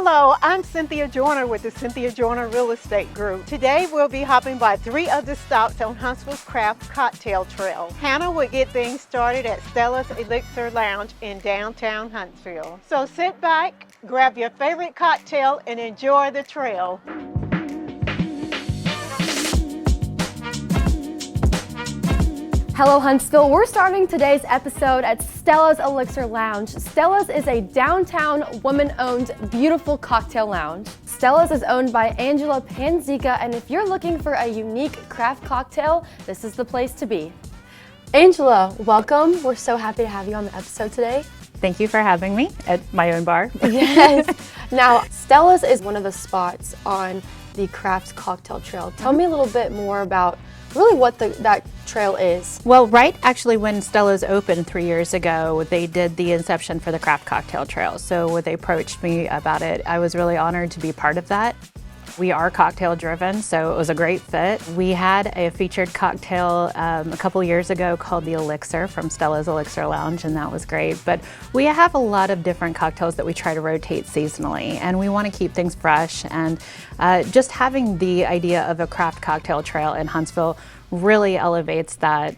Hello, I'm Cynthia Joyner with the Cynthia Joyner Real Estate Group. Today we'll be hopping by 3 of the stops on Huntsville's Craft Cocktail Trail. Hannah will get things started at Stella's Elixir Lounge in downtown Huntsville. So sit back, grab your favorite cocktail, and enjoy the trail. Hello Huntsville, we're starting today's episode at Stella's Elixir Lounge. Stella's is a downtown woman-owned beautiful cocktail lounge. Stella's is owned by Angela Panzica, and if you're looking for a unique craft cocktail, this is the place to be. Angela, welcome. We're so happy to have you on the episode today. Thank you for having me at my own bar. Yes. Now, Stella's is one of the spots on the craft cocktail trail. Tell me a little bit more about really what that trail is. Well, right actually when Stella's opened 3 years ago, they did the inception for the Craft Cocktail Trail. So when they approached me about it, I was really honored to be part of that. We are cocktail driven, so it was a great fit. We had a featured cocktail a couple years ago called the Elixir from Stella's Elixir Lounge, and that was great. But we have a lot of different cocktails that we try to rotate seasonally, and we want to keep things fresh. And just having the idea of a craft cocktail trail in Huntsville really elevates that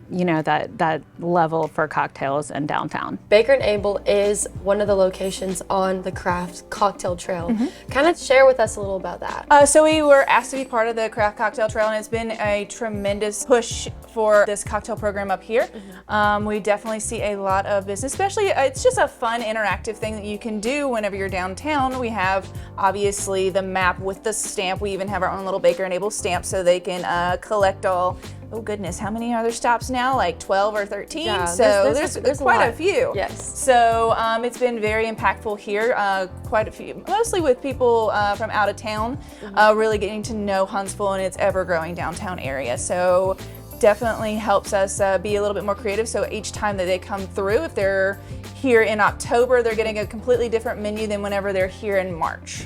that level for cocktails in downtown. Baker and Abel is one of the locations on the Craft Cocktail Trail. Kind of share with us a little about that. So we were asked to be part of the Craft Cocktail Trail, and it's been a tremendous push for this cocktail program up here. We definitely see a lot of business, especially it's just a fun interactive thing that you can do whenever you're downtown. We have obviously the map with the stamp. We even have our own little Baker and Abel stamp so they can collect all. Oh goodness, how many other stops now? Like 12 or 13? Yeah, so there's quite a few. Yes. So it's been very impactful here, quite a few, mostly with people from out of town, really getting to know Huntsville and its ever-growing downtown area. So definitely helps us be a little bit more creative. So each time that they come through, if they're here in October, they're getting a completely different menu than whenever they're here in March.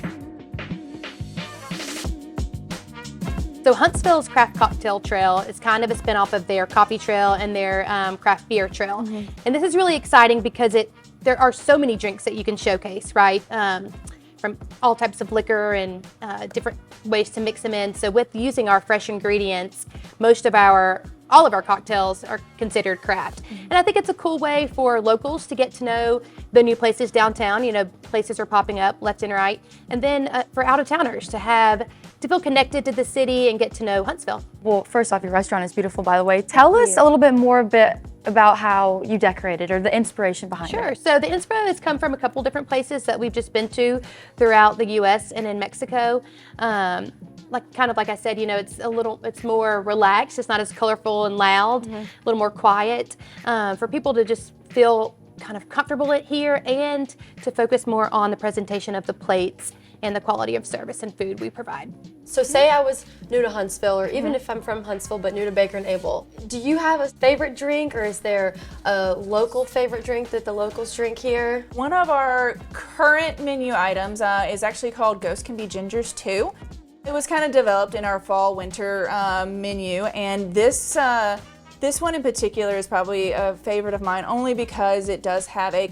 So Huntsville's Craft Cocktail Trail is kind of a spinoff of their coffee trail and their craft beer trail. And this is really exciting because there are so many drinks that you can showcase, right? From all types of liquor and different ways to mix them in. So with using our fresh ingredients, all of our cocktails are considered craft. And I think it's a cool way for locals to get to know the new places downtown. You know, places are popping up left and right. And then for out-of-towners to feel connected to the city and get to know Huntsville. Well, first off, your restaurant is beautiful, by the way. Tell us a little bit more about how you decorated or the inspiration behind it. Sure. So the inspo has come from a couple different places that we've just been to throughout the U.S. and in Mexico. Like I said, you know, it's more relaxed. It's not as colorful and loud, a little more quiet for people to just feel kind of comfortable here and to focus more on the presentation of the plates and the quality of service and food we provide. So say I was new to Huntsville, or even if I'm from Huntsville but new to Baker and Abel, do you have a favorite drink, or is there a local favorite drink that the locals drink here? One of our current menu items is actually called Ghost Can Be Gingers too. It was kind of developed in our fall-winter menu, and this one in particular is probably a favorite of mine only because it does have a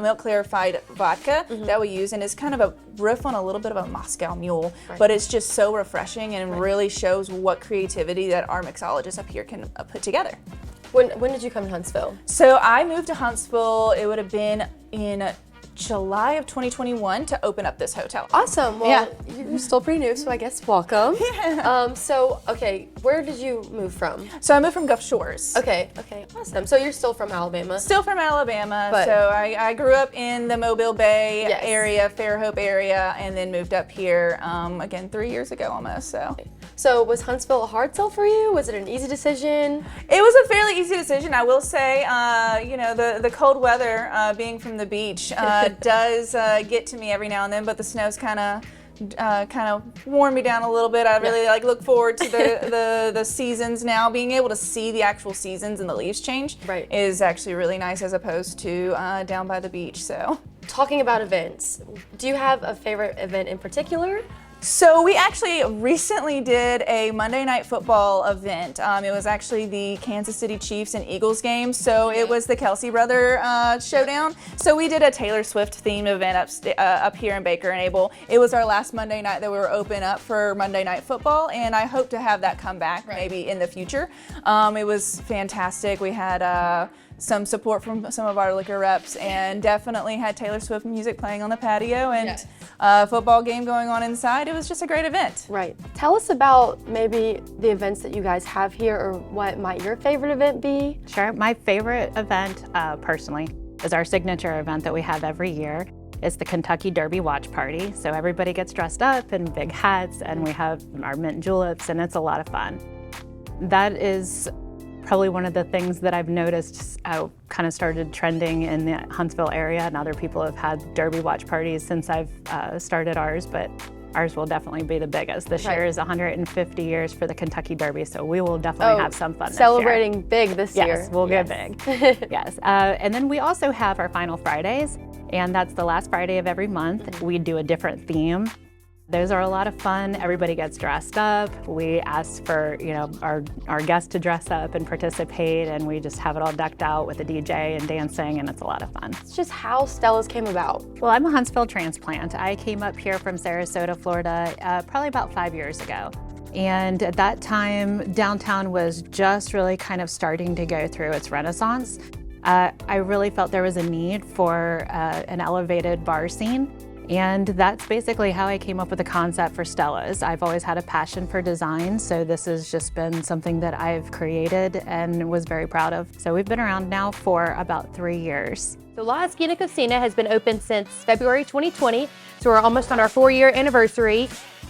milk clarified vodka that we use, and it's kind of a riff on a little bit of a Moscow Mule, but it's just so refreshing and really shows what creativity that our mixologists up here can put together. When did you come to Huntsville? So I moved to Huntsville, it would have been in July of 2021 to open up this hotel. Awesome. Well, you're still pretty new, so I guess welcome. Okay, where did you move from? So I moved from Gulf Shores. Okay, awesome. So you're still from Alabama? Still from Alabama. So I grew up in the Mobile Bay area, Fairhope area, and then moved up here again 3 years ago almost. So was Huntsville a hard sell for you? Was it an easy decision? It was a fairly easy decision, I will say. The cold weather, being from the beach, does get to me every now and then, but the snow's kind of worn me down a little bit. I really look forward to the seasons now. Being able to see the actual seasons and the leaves change is actually really nice as opposed to down by the beach. So, talking about events, do you have a favorite event in particular? So we actually recently did a Monday Night Football event. It was actually the Kansas City Chiefs and Eagles game. So it was the Kelsey brother showdown. So we did a Taylor Swift themed event up here in Baker and Able. It was our last Monday night that we were open up for Monday Night Football, and I hope to have that come back maybe in the future. It was fantastic. We had some support from some of our liquor reps, and definitely had Taylor Swift music playing on the patio, and a football game going on inside. It was just a great event. Right. Tell us about maybe the events that you guys have here, or what might your favorite event be? Sure. My favorite event, personally, is our signature event that we have every year. It's the Kentucky Derby Watch Party. So everybody gets dressed up in big hats, and we have our mint juleps, and it's a lot of fun. That is probably one of the things that I've noticed kind of started trending in the Huntsville area, and other people have had Derby watch parties since I've started ours, but ours will definitely be the biggest. This year is 150 years for the Kentucky Derby, so we will definitely have some fun celebrating this year. Big this year. Yes, we'll get big. Yes, and then we also have our Final Fridays, and that's the last Friday of every month. We do a different theme. Those are a lot of fun. Everybody gets dressed up. We ask for, our guests to dress up and participate, and we just have it all decked out with a DJ and dancing, and it's a lot of fun. It's just how Stella's came about. Well, I'm a Huntsville transplant. I came up here from Sarasota, Florida, probably about 5 years ago. And at that time, downtown was just really kind of starting to go through its renaissance. I really felt there was a need for an elevated bar scene. And that's basically how I came up with the concept for Stella's. I've always had a passion for design, so this has just been something that I've created and was very proud of. So we've been around now for about 3 years. So La Esquina Cocina has been open since February 2020, so we're almost on our 4-year anniversary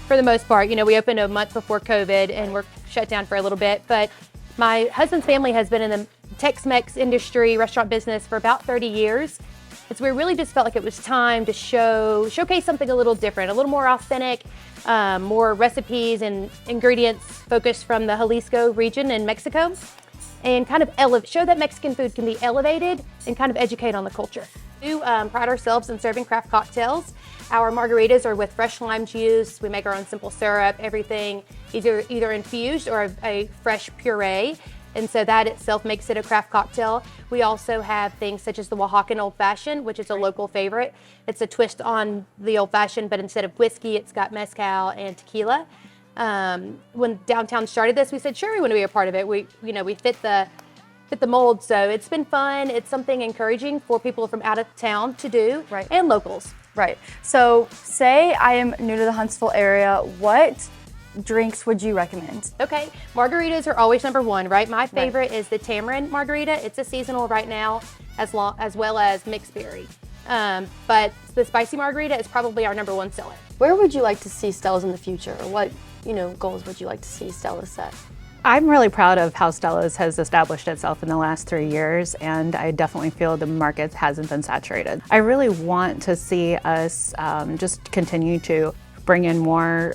for the most part. We opened a month before COVID, and we're shut down for a little bit, but my husband's family has been in the Tex-Mex industry, restaurant business for about 30 years. And so we really just felt like it was time to showcase something a little different, a little more authentic, more recipes and ingredients focused from the Jalisco region in Mexico, and kind of show that Mexican food can be elevated and kind of educate on the culture. We do pride ourselves in serving craft cocktails. Our margaritas are with fresh lime juice. We make our own simple syrup, everything either infused or a fresh puree. And so that itself makes it a craft cocktail. We also have things such as the Oaxacan Old Fashioned, which is a local favorite. It's a twist on the Old Fashioned, but instead of whiskey, it's got mezcal and tequila. When downtown started this, we said, sure, we want to be a part of it. We fit the mold, so it's been fun. It's something encouraging for people from out of town to do, and locals. Right. So say I am new to the Huntsville area, what drinks would you recommend? Okay, margaritas are always number one, right? My favorite is the tamarind margarita. It's a seasonal right now, as well as mixed berry. But the spicy margarita is probably our number one seller. Where would you like to see Stella's in the future? Or what goals would you like to see Stella's set? I'm really proud of how Stella's has established itself in the last 3 years, and I definitely feel the market hasn't been saturated. I really want to see us just continue to bring in more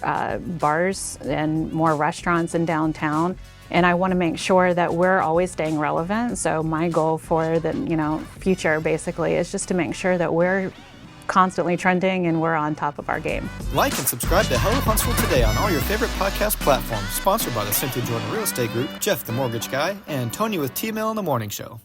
bars and more restaurants in downtown. And I want to make sure that we're always staying relevant. So my goal for the future basically is just to make sure that we're constantly trending and we're on top of our game. Like and subscribe to Hello Huntsville today on all your favorite podcast platforms. Sponsored by the Cynthia Jordan Real Estate Group, Jeff the Mortgage Guy, and Tony with T-Mail in the Morning Show.